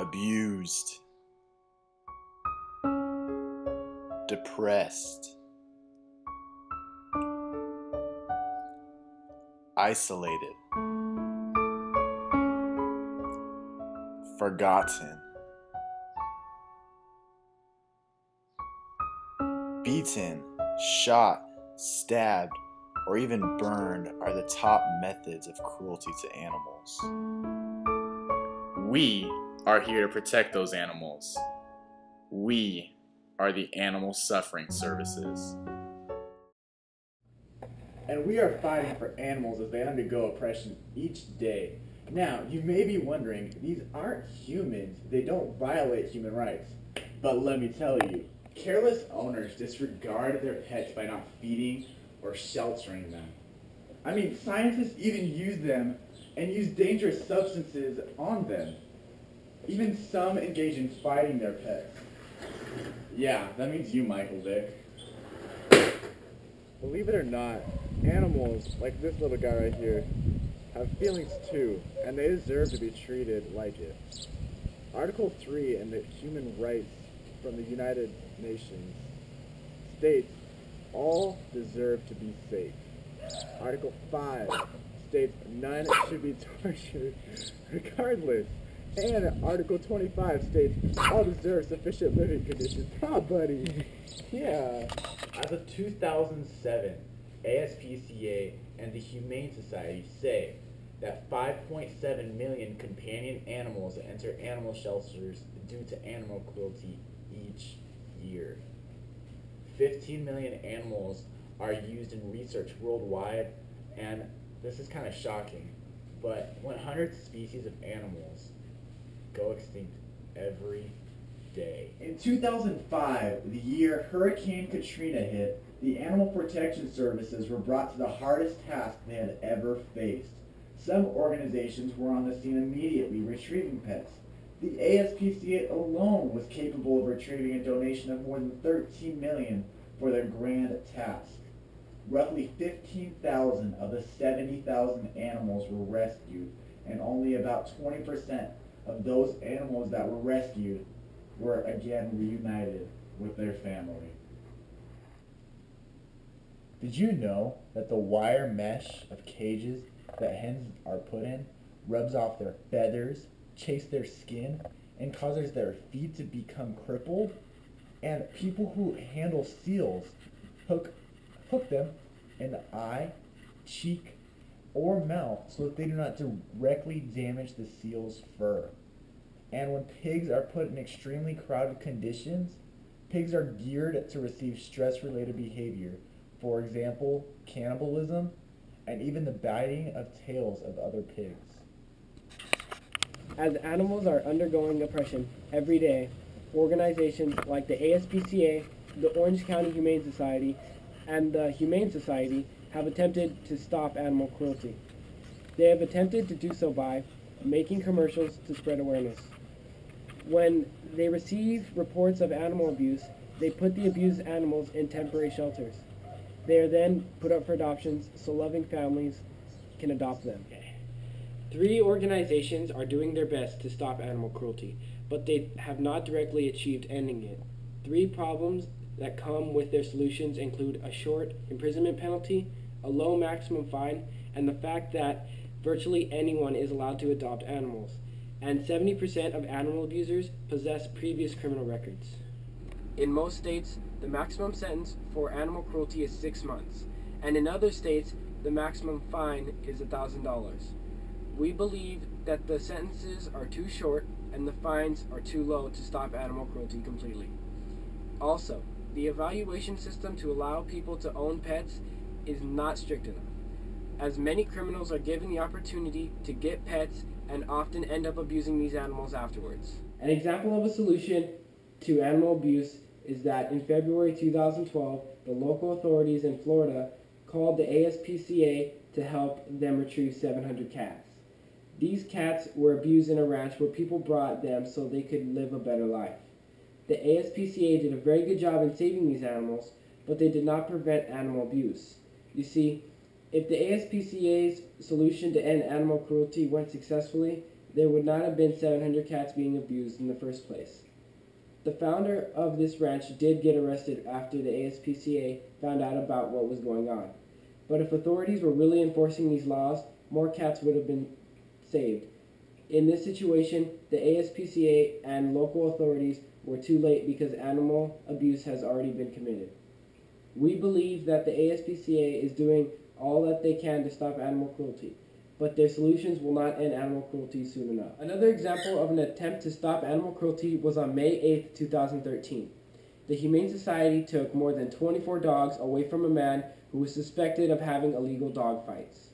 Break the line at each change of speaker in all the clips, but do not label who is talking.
abused, depressed, isolated, forgotten, beaten, shot, stabbed, or even burned are the top methods of cruelty to animals. We are here to protect those animals. We are the Animal Suffering Services.
And we are fighting for animals as they undergo oppression each day. Now, you may be wondering, these aren't humans. They don't violate human rights. But let me tell you, careless owners disregard their pets by not feeding or sheltering them. I mean, scientists even use them and use dangerous substances on them. Even some engage in fighting their pets. Yeah, that means you, Michael Vick. Believe it or not, animals, like this little guy right here, have feelings too, and they deserve to be treated like it. Article 3 in the Human Rights from the United Nations states, all deserve to be safe. Article 5 states none should be tortured regardless. And Article 25 states all deserve sufficient living conditions. Ah, buddy. Yeah. As of 2007, ASPCA and the Humane Society say that 5.7 million companion animals enter animal shelters due to animal cruelty each year. 15 million animals are used in research worldwide, and this is kind of shocking, but 100 species of animals go extinct every day. In 2005, the year Hurricane Katrina hit, the Animal Protection Services were brought to the hardest task they had ever faced. Some organizations were on the scene immediately retrieving pets. The ASPCA alone was capable of retrieving a donation of more than 13 million for their grand task. Roughly 15,000 of the 70,000 animals were rescued, and only about 20% of those animals that were rescued were again reunited with their family. Did you know that the wire mesh of cages that hens are put in rubs off their feathers, chases their skin, and causes their feet to become crippled? And people who handle seals hook them in the eye, cheek, or mouth so that they do not directly damage the seal's fur. And when pigs are put in extremely crowded conditions, pigs are geared to receive stress-related behavior, for example, cannibalism, and even the biting of tails of other pigs.
As animals are undergoing oppression every day, organizations like the ASPCA, the Orange County Humane Society, and the Humane Society have attempted to stop animal cruelty. They have attempted to do so by making commercials to spread awareness. When they receive reports of animal abuse, they put the abused animals in temporary shelters. They are then put up for adoptions so loving families can adopt them. 3 organizations are doing their best to stop animal cruelty, but they have not directly achieved ending it. 3 problems that come with their solutions include a short imprisonment penalty, a low maximum fine, and the fact that virtually anyone is allowed to adopt animals, and 70% of animal abusers possess previous criminal records. In most states, the maximum sentence for animal cruelty is 6 months, and in other states, the maximum fine is $1,000. We believe that the sentences are too short and the fines are too low to stop animal cruelty completely. Also, the evaluation system to allow people to own pets is not strict enough, as many criminals are given the opportunity to get pets and often end up abusing these animals afterwards. An example of a solution to animal abuse is that in February 2012, the local authorities in Florida called the ASPCA to help them retrieve 700 cats. These cats were abused in a ranch where people brought them so they could live a better life. The ASPCA did a very good job in saving these animals, but they did not prevent animal abuse. You see, if the ASPCA's solution to end animal cruelty went successfully, there would not have been 700 cats being abused in the first place. The founder of this ranch did get arrested after the ASPCA found out about what was going on. But if authorities were really enforcing these laws, more cats would have been saved. In this situation, the ASPCA and local authorities were too late because animal abuse has already been committed. We believe that the ASPCA is doing all that they can to stop animal cruelty, but their solutions will not end animal cruelty soon enough. Another example of an attempt to stop animal cruelty was on May 8, 2013. The Humane Society took more than 24 dogs away from a man who was suspected of having illegal dog fights.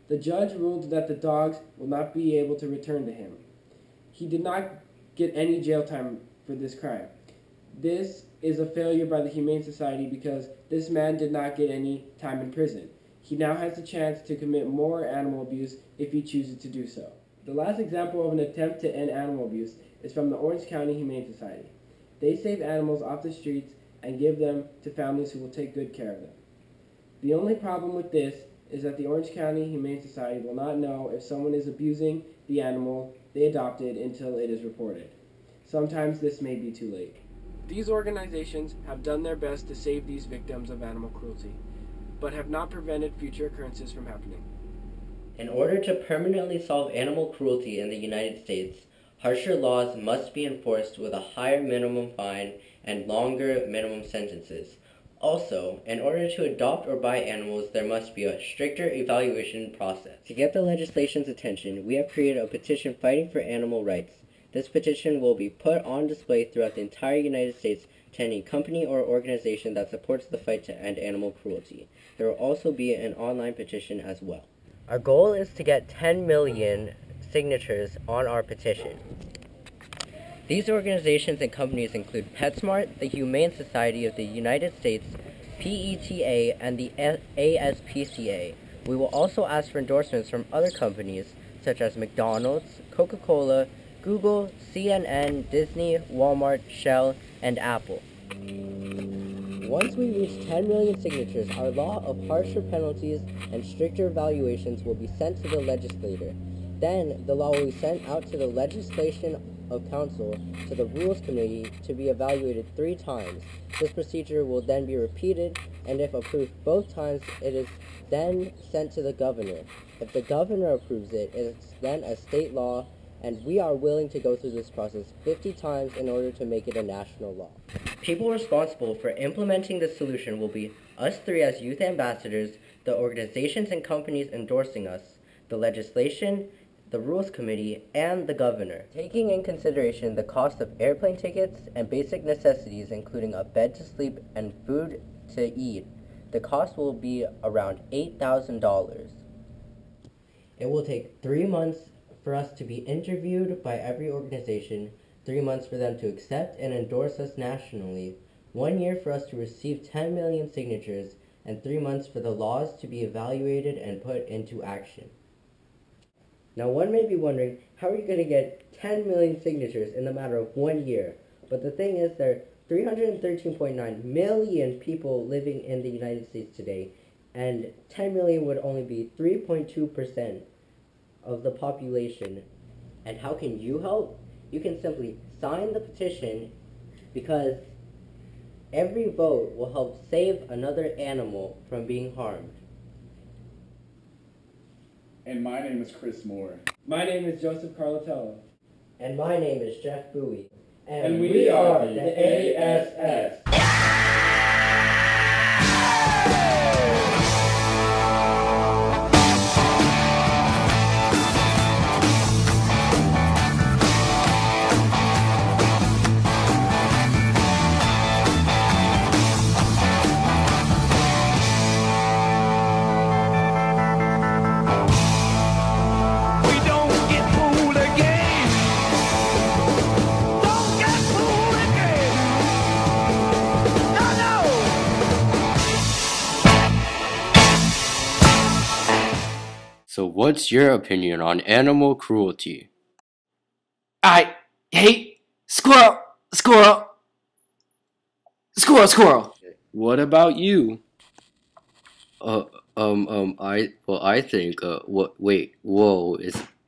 The judge ruled that the dogs will not be able to return to him. He did not get any jail time for this crime. This is a failure by the Humane Society because this man did not get any time in prison. He now has the chance to commit more animal abuse if he chooses to do so. The last example of an attempt to end animal abuse is from the Orange County Humane Society. They save animals off the streets and give them to families who will take good care of them. The only problem with this is that the Orange County Humane Society will not know if someone is abusing the animal they adopted until it is reported. Sometimes this may be too late. These organizations have done their best to save these victims of animal cruelty, but have not prevented future occurrences from happening.
In order to permanently solve animal cruelty in the United States, harsher laws must be enforced with a higher minimum fine and longer minimum sentences. Also, in order to adopt or buy animals, there must be a stricter evaluation process. To get the legislation's attention, we have created a petition fighting for animal rights. This petition will be put on display throughout the entire United States to any company or organization that supports the fight to end animal cruelty. There will also be an online petition as well. Our goal is to get 10 million signatures on our petition. These organizations and companies include PetSmart, the Humane Society of the United States, PETA, and the ASPCA. We will also ask for endorsements from other companies such as McDonald's, Coca-Cola, Google, CNN, Disney, Walmart, Shell, and Apple. Once we reach 10 million signatures, our law of harsher penalties and stricter evaluations will be sent to the legislator. Then, the law will be sent out to the Legislation of Council to the Rules Committee to be evaluated 3 times. This procedure will then be repeated, and if approved both times, it is then sent to the governor. If the governor approves it, it's then a state law, and we are willing to go through this process 50 times in order to make it a national law. People responsible for implementing this solution will be us 3 as youth ambassadors, the organizations and companies endorsing us, the legislation, the Rules Committee, and the governor. Taking in consideration the cost of airplane tickets and basic necessities including a bed to sleep and food to eat, the cost will be around $8,000. It will take 3 months for us to be interviewed by every organization, 3 months for them to accept and endorse us nationally, 1 year for us to receive 10 million signatures, and 3 months for the laws to be evaluated and put into action. Now one may be wondering, how are you going to get 10 million signatures in a matter of 1 year? But the thing is, there are 313.9 million people living in the United States today, and 10 million would only be 3.2% of the population. And how can you help? You can simply sign the petition, because every vote will help save another animal from being harmed.
And my name is Chris Moore.
My name is Joseph Carlatello.
And my name is Jeff Bowie.
And we are the ASS.
So what's your opinion on animal cruelty?
I hate squirrel, squirrel, squirrel, squirrel.
What about you? I think, wait, whoa,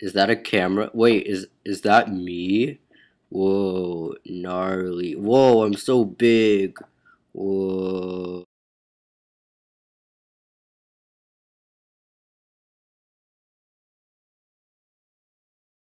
Is that a camera? Wait, is that me? Whoa, gnarly. Whoa, I'm so big. Whoa.